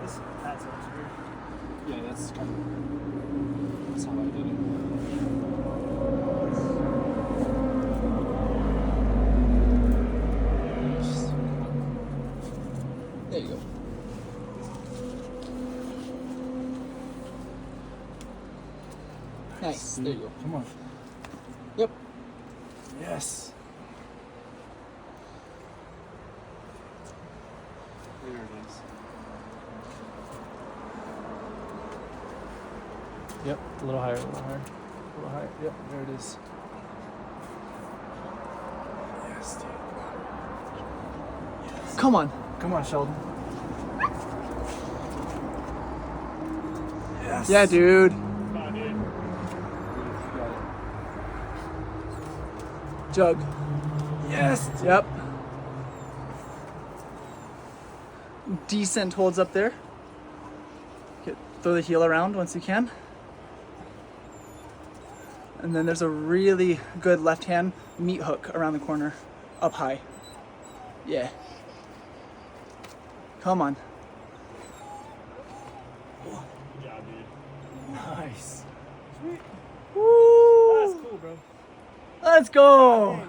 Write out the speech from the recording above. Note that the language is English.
This hat sounds weird. Yeah, that's kind of. That's how I did it. There you go. Nice. There you go. Come on. Yep. Yes. There it is. Yep, a little higher, a little higher. A little higher. Yep, there it is. Yes, dude. Yes. Come on. Come on, Sheldon. Yes. Yeah, dude. Come on, dude. Jug. Yes. Yep. Decent holds up there. Throw the heel around once you can. And then there's a really good left hand meat hook around the corner, up high. Yeah. Come on. Good job, dude. Nice. Sweet. Woo! That's cool, bro. Let's go.